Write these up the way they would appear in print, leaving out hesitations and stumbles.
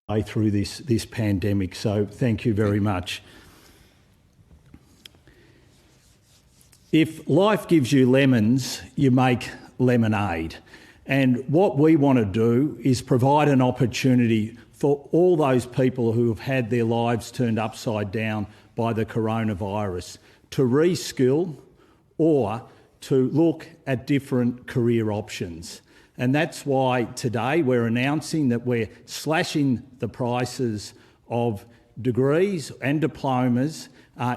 way through this pandemic. So thank you very much. If life gives you lemons, you make lemonade. And what we want to do is provide an opportunity for all those people who have had their lives turned upside down by the coronavirus to reskill or to look at different career options. And that's why today we're announcing that we're slashing the prices of degrees and diplomas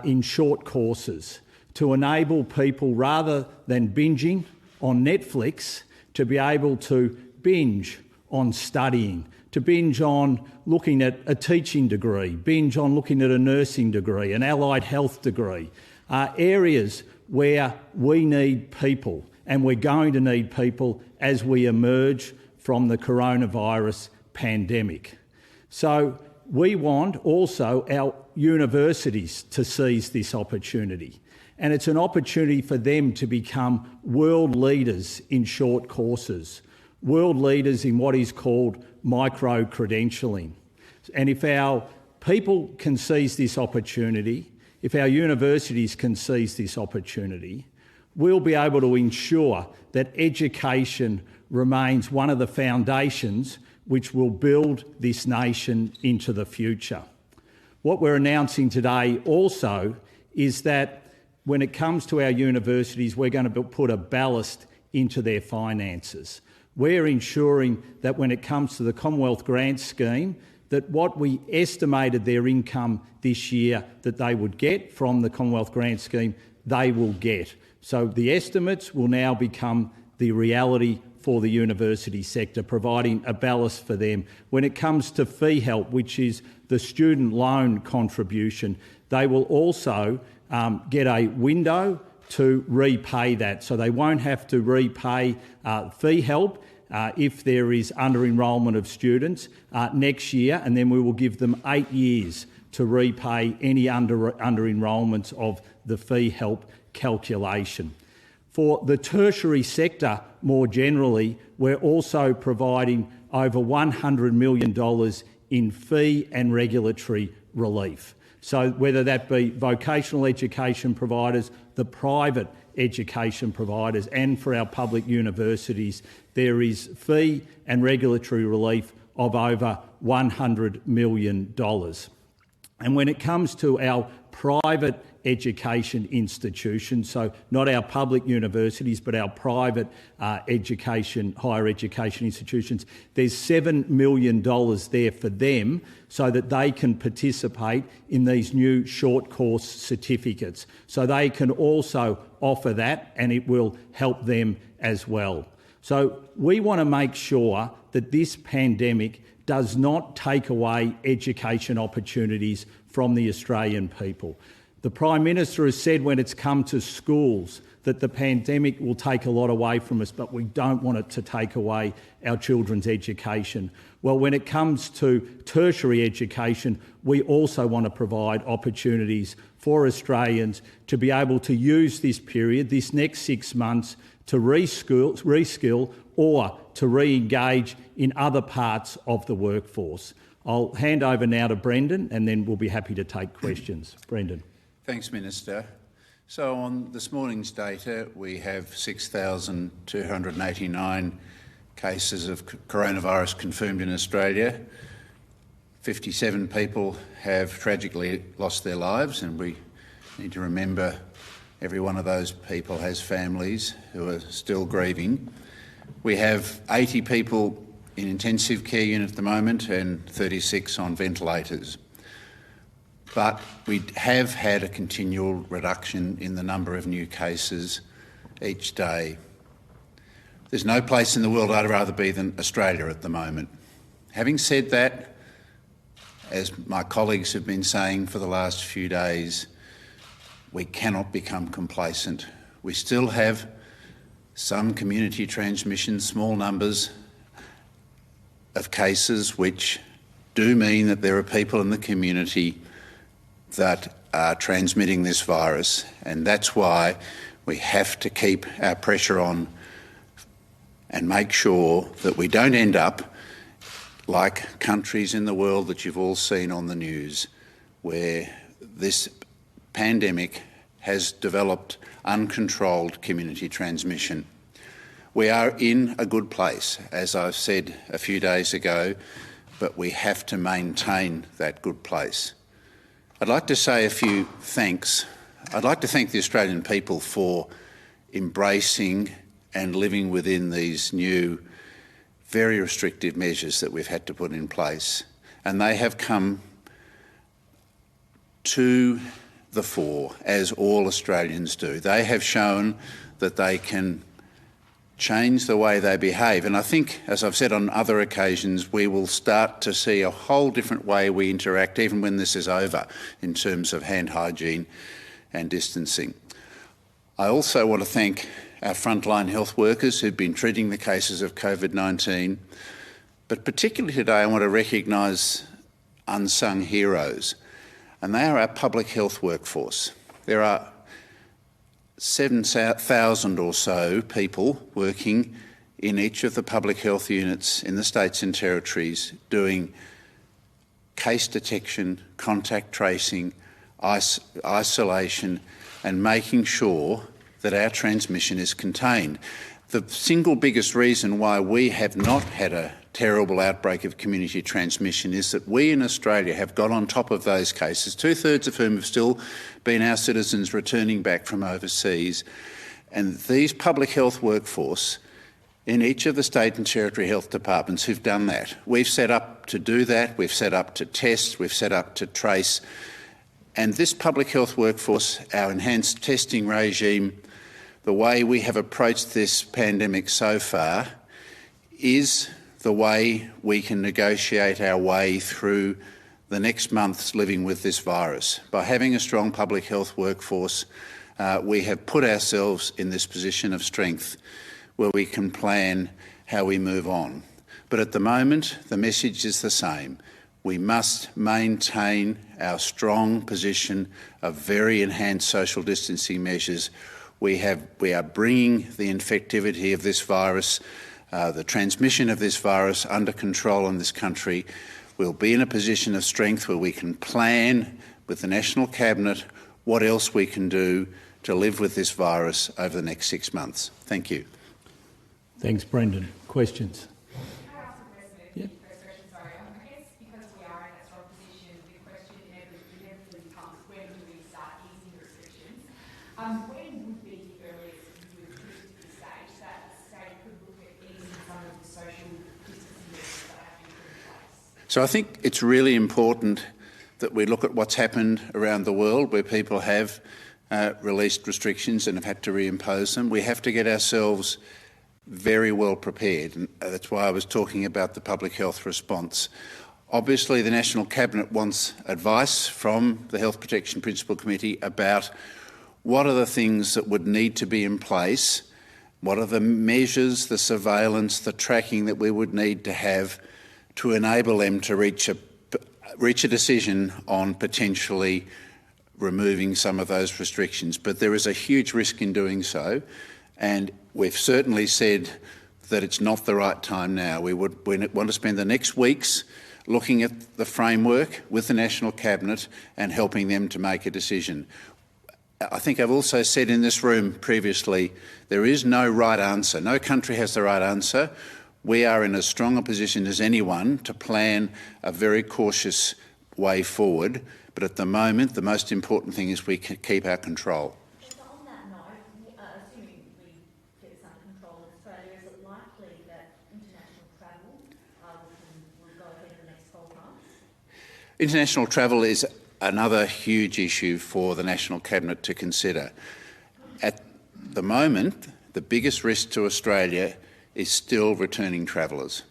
in short courses to enable people, rather than binging on Netflix, to be able to binge on studying, to binge on looking at a teaching degree, binge on looking at a nursing degree, an allied health degree, areas where we need people, and we're going to need people as we emerge from the coronavirus pandemic. So we want also our universities to seize this opportunity. And it's an opportunity for them to become world leaders in short courses, world leaders in what is called micro-credentialing. And if our people can seize this opportunity, if our universities can seize this opportunity, we'll be able to ensure that education remains one of the foundations which will build this nation into the future. What we're announcing today also is that when it comes to our universities, we're going to put a ballast into their finances. We're ensuring that when it comes to the Commonwealth Grant Scheme, that what we estimated their income this year that they would get from the Commonwealth Grant Scheme, they will get. So the estimates will now become the reality for the university sector, providing a ballast for them. When it comes to fee help, which is the student loan contribution, they will also get a window to repay that. So they won't have to repay fee help if there is under-enrolment of students next year, and then we will give them 8 years to repay any under-enrolments of the fee help calculation. For the tertiary sector more generally, we're also providing over $100 million in fee and regulatory relief. So whether that be vocational education providers, the private education providers, and for our public universities, there is fee and regulatory relief of over $100 million. And when it comes to our private education institutions, so not our public universities but our private higher education institutions, there's $7 million there for them so that they can participate in these new short course certificates. So they can also offer that, and it will help them as well. So we want to make sure that this pandemic does not take away education opportunities from the Australian people. The Prime Minister has said when it's come to schools that the pandemic will take a lot away from us, but we don't want it to take away our children's education. Well, when it comes to tertiary education, we also want to provide opportunities for Australians to be able to use this period, this next 6 months, to reskill or to re-engage in other parts of the workforce. I'll hand over now to Brendan, and then we'll be happy to take questions. Brendan. Thanks, Minister. So on this morning's data, we have 6,289 cases of coronavirus confirmed in Australia. 57 people have tragically lost their lives, and we need to remember every one of those people has families who are still grieving. We have 80 people in intensive care unit at the moment and 36 on ventilators. But we have had a continual reduction in the number of new cases each day. There's no place in the world I'd rather be than Australia at the moment. Having said that, as my colleagues have been saying for the last few days, we cannot become complacent. We still have some community transmission, small numbers of cases, which do mean that there are people in the community that are transmitting this virus, and that's why we have to keep our pressure on and make sure that we don't end up like countries in the world that you've all seen on the news, where this pandemic has developed uncontrolled community transmission. We are in a good place, as I said a few days ago, but we have to maintain that good place. I'd like to say a few thanks. I'd like to thank the Australian people for embracing and living within these new, very restrictive measures that we've had to put in place. And they have come to the fore, as all Australians do. They have shown that they can change the way they behave. And I think, as I've said on other occasions, we will start to see a whole different way we interact, even when this is over, in terms of hand hygiene and distancing. I also want to thank our frontline health workers who've been treating the cases of COVID-19. But particularly today, I want to recognise unsung heroes, and they are our public health workforce. There are 7,000 or so people working in each of the public health units in the states and territories doing case detection, contact tracing, isolation, and making sure that our transmission is contained. The single biggest reason why we have not had a terrible outbreak of community transmission is that we in Australia have got on top of those cases, 2/3 of whom have still been our citizens returning back from overseas. And these public health workforce in each of the state and territory health departments who've done that. We've set up to do that, we've set up to test, we've set up to trace. And this public health workforce, our enhanced testing regime, the way we have approached this pandemic so far is the way we can negotiate our way through the next months living with this virus. By having a strong public health workforce, we have put ourselves in this position of strength where we can plan how we move on. But at the moment, the message is the same. We must maintain our strong position of very enhanced social distancing measures. We are bringing the infectivity of this virus, the transmission of this virus under control in this country. We'll be in a position of strength where we can plan with the National Cabinet what else we can do to live with this virus over the next 6 months. Thank you. Thanks, Brendan. Questions? When would be the earliest you would push to the stage that the state could look at easing some of the social distancing measures that have been put in place? So I think it's really important that we look at what's happened around the world where people have released restrictions and have had to reimpose them. We have to get ourselves very well prepared, and that's why I was talking about the public health response. Obviously, the National Cabinet wants advice from the Health Protection Principal Committee about what are the things that would need to be in place, what are the measures, the surveillance, the tracking that we would need to have to enable them to reach a decision on potentially removing some of those restrictions. But there is a huge risk in doing so, and we've certainly said that it's not the right time now. We want to spend the next weeks looking at the framework with the National Cabinet and helping them to make a decision. I think I've also said in this room previously, there is no right answer. No country has the right answer. We are in as strong a position as anyone to plan a very cautious way forward. But at the moment, the most important thing is we can keep our control. So on that note, assuming we get this under control in Australia, is it likely that international travel will go ahead in the next 12 months? International travel is another huge issue for the National Cabinet to consider. At the moment, the biggest risk to Australia is still returning travellers.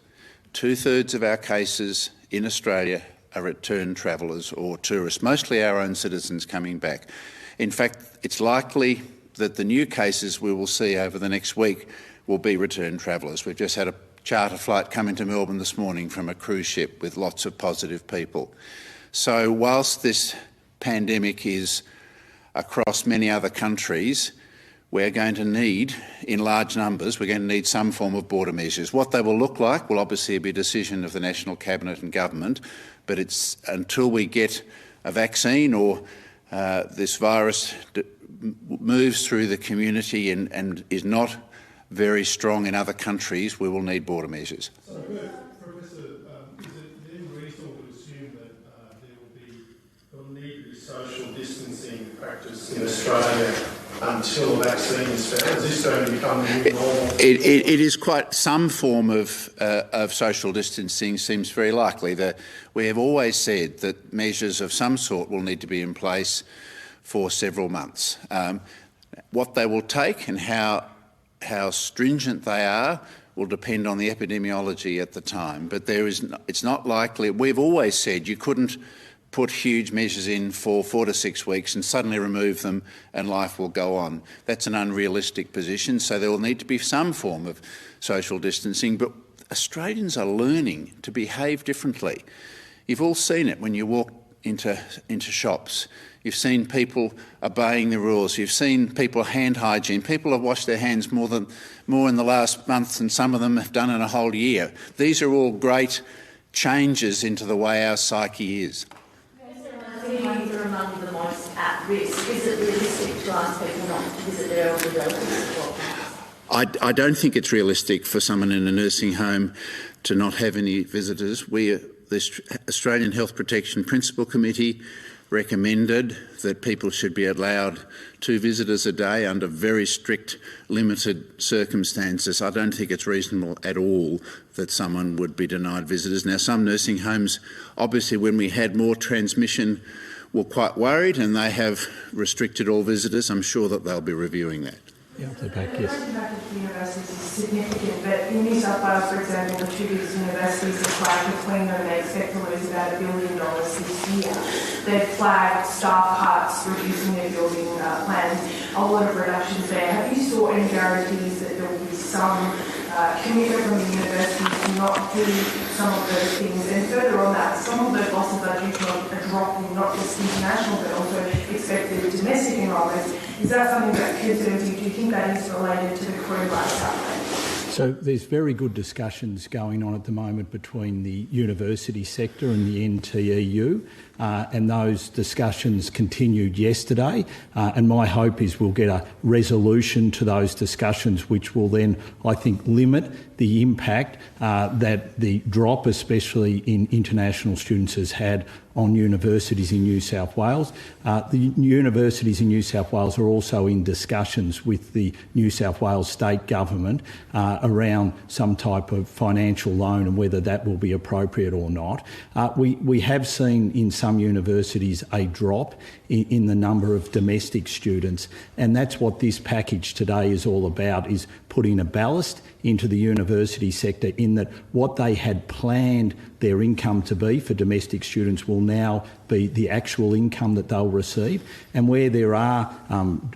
2/3 of our cases in Australia are return travellers or tourists, mostly our own citizens coming back. In fact, it's likely that the new cases we will see over the next week will be return travellers. We've just had a charter flight come into Melbourne this morning from a cruise ship with lots of positive people. So whilst this pandemic is across many other countries, we're going to need, in large numbers, we're going to need some form of border measures. What they will look like will obviously be a decision of the National Cabinet and Government, but it's until we get a vaccine or this virus moves through the community and is not very strong in other countries, we will need border measures. So, Professor, is it then reasonable to assume that there will need to be social distancing practice in Australia until a vaccine is found? Is this going to become the new normal? It is quite some form of social distancing seems very likely. We have always said that measures of some sort will need to be in place for several months. What they will take and how stringent they are will depend on the epidemiology at the time. But it's not likely. We've always said you couldn't put huge measures in for 4 to 6 weeks and suddenly remove them and life will go on. That's an unrealistic position, so there will need to be some form of social distancing. But Australians are learning to behave differently. You've all seen it when you walk into shops. You've seen people obeying the rules. You've seen people hand hygiene. People have washed their hands more in the last month than some of them have done in a whole year. These are all great changes into the way our psyche is. Homes are among the most at risk. Is it realistic to ask people not to visit their elderly relatives? I don't think it's realistic for someone in a nursing home to not have any visitors. The Australian Health Protection Principal Committee recommended that people should be allowed 2 visitors a day under very strict, limited circumstances. I don't think it's reasonable at all that someone would be denied visitors. Now, some nursing homes, obviously when we had more transmission, were quite worried and they have restricted all visitors. I'm sure that they'll be reviewing that. Yeah, the back, yes. The impact of the universities is significant, but in New South Wales, for example, the two biggest universities have flagged between them they expect to lose about $1 billion this year. They've flagged staff cuts, reducing their building plans, a lot of reductions there. Have you saw any guarantees that there will be some commitment from the universities to not do some of those things? And further on that, some of those losses are due to a drop in not just international but also expected domestic enrolments. Is that something that concerns you? Do you think that is related to the coronavirus outbreak? So there's very good discussions going on at the moment between the university sector and the NTEU, and those discussions continued yesterday. And my hope is we'll get a resolution to those discussions which will then, I think, limit the impact that the drop, especially in international students, has had on universities in New South Wales. The universities in New South Wales are also in discussions with the New South Wales state government around some type of financial loan and whether that will be appropriate or not. We have seen in some universities a drop in the number of domestic students, and that's what this package today is all about, is putting a ballast into the university sector in that what they had planned their income to be for domestic students will now be the actual income that they'll receive. And where there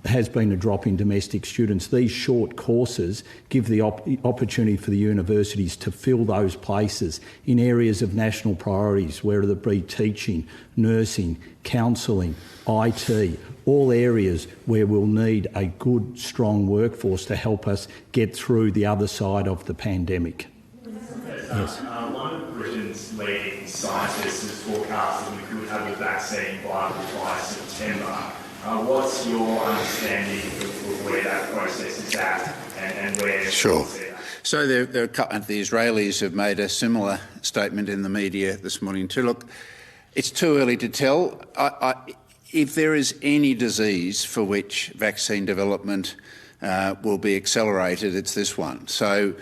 has been a drop in domestic students, these short courses give the opportunity for the universities to fill those places in areas of national priorities, whether it be teaching, nursing, counselling, IT, all areas where we'll need a good, strong workforce to help us get through the other side of the pandemic. Yes. One of Britain's leading scientists has forecast that we could have a vaccine viable by September. What's your understanding of where that process is at and where... Sure. So the Israelis have made a similar statement in the media this morning too. Look, it's too early to tell. If there is any disease for which vaccine development will be accelerated, it's this one. So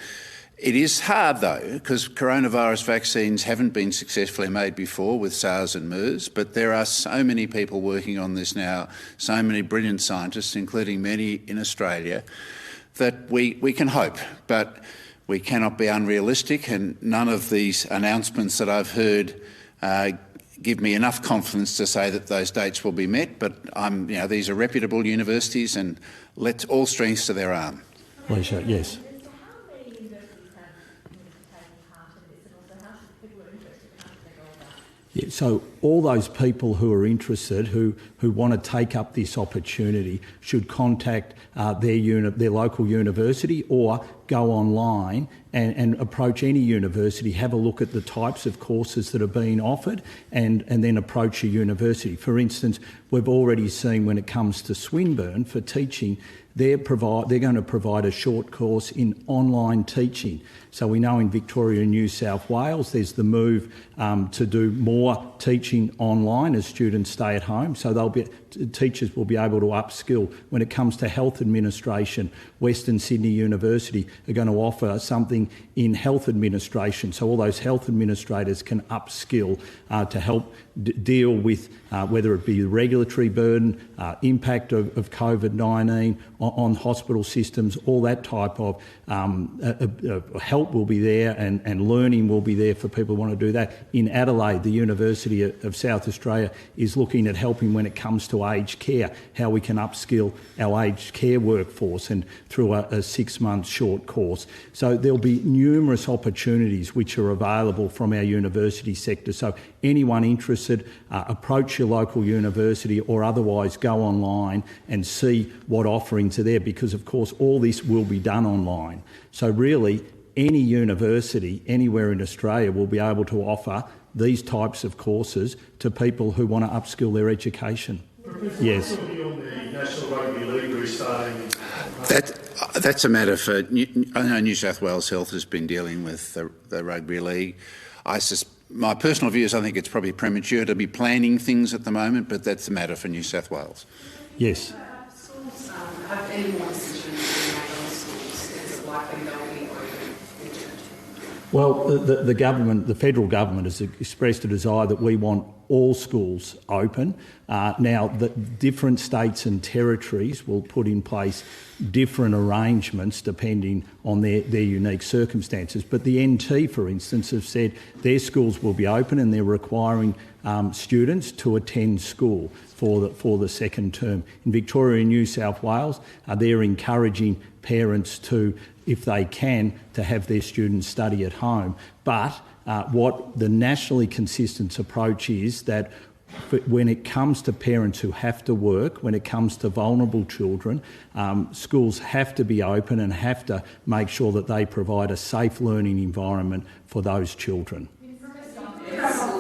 it is hard, though, because coronavirus vaccines haven't been successfully made before with SARS and MERS, but there are so many people working on this now, so many brilliant scientists, including many in Australia, that we can hope, but we cannot be unrealistic, and none of these announcements that I've heard give me enough confidence to say that those dates will be met. But these are reputable universities, and let all strengths to their arm. Pleasure, yes. So how many universities have taken part in this, and also how should people who are interested, how should they go about Yeah, so all those people who are interested, who want to take up this opportunity, should contact their local university or go online and approach any university, have a look at the types of courses that are being offered and then approach a university. For instance, we've already seen when it comes to Swinburne for teaching, they're going to provide a short course in online teaching. So we know in Victoria and New South Wales there's the move to do more teaching online as students stay at home. So teachers will be able to upskill. When it comes to health administration, Western Sydney University are going to offer something in health administration, so all those health administrators can upskill to help deal with whether it be the regulatory burden, impact of COVID-19 on hospital systems, all that type of help will be there and learning will be there for people who want to do that. In Adelaide, the University of South Australia is looking at helping when it comes to aged care, how we can upskill our aged care workforce and through a 6-month short course. So there'll be numerous opportunities which are available from our university sector. So anyone interested, approach your local university or otherwise go online and see what offerings are there, because of course all this will be done online. So really any university anywhere in Australia will be able to offer these types of courses to people who want to upskill their education. Professor, yes. What's your view on the National Rugby League restarting? That's a matter for... I know New South Wales Health has been dealing with the Rugby League. My personal view is I think it's probably premature to be planning things at the moment, but that's a matter for New South Wales. Yes. Schools have any more decisions being made on schools? Is it likely they'll be open? Well, the government, the federal government, has expressed a desire that we want all schools open. Now, the different states and territories will put in place different arrangements depending on their unique circumstances. But the NT, for instance, have said their schools will be open and they're requiring students to attend school for the second term. In Victoria and New South Wales, they're encouraging parents to, if they can, to have their students study at home. But what the nationally consistent approach is that when it comes to parents who have to work, when it comes to vulnerable children, schools have to be open and have to make sure that they provide a safe learning environment for those children.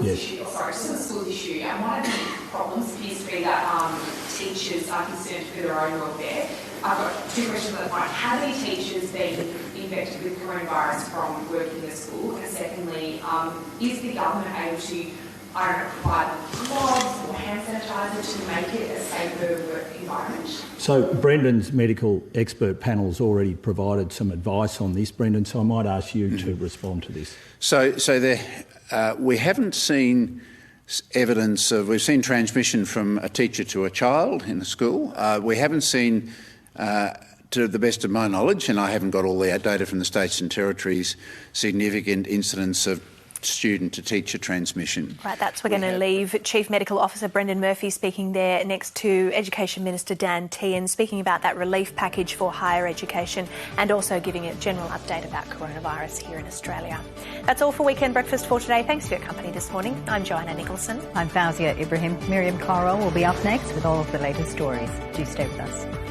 Yes. School issue, and one of the problems appears to be that teachers are concerned for their own welfare. I've got two questions at the point. Have any teachers been infected with coronavirus from working in the school? And secondly, is the government able to provide gloves or hand sanitizer to make it a safer work environment? So Brendan's medical expert panel has already provided some advice on this, Brendan, so I might ask you to respond to this. So we haven't seen evidence of... We've seen transmission from a teacher to a child in a school. We haven't seen, to the best of my knowledge, and I haven't got all the data from the states and territories, significant incidents of student to teacher transmission. Right, that's we're going to leave Chief Medical Officer Brendan Murphy speaking there next to Education Minister Dan Tehan, speaking about that relief package for higher education and also giving a general update about coronavirus here in Australia. That's all for Weekend Breakfast for today. Thanks for your company this morning. I'm Joanna Nicholson. I'm Fawzia Ibrahim. Miriam Caro will be up next with all of the latest stories. Do stay with us.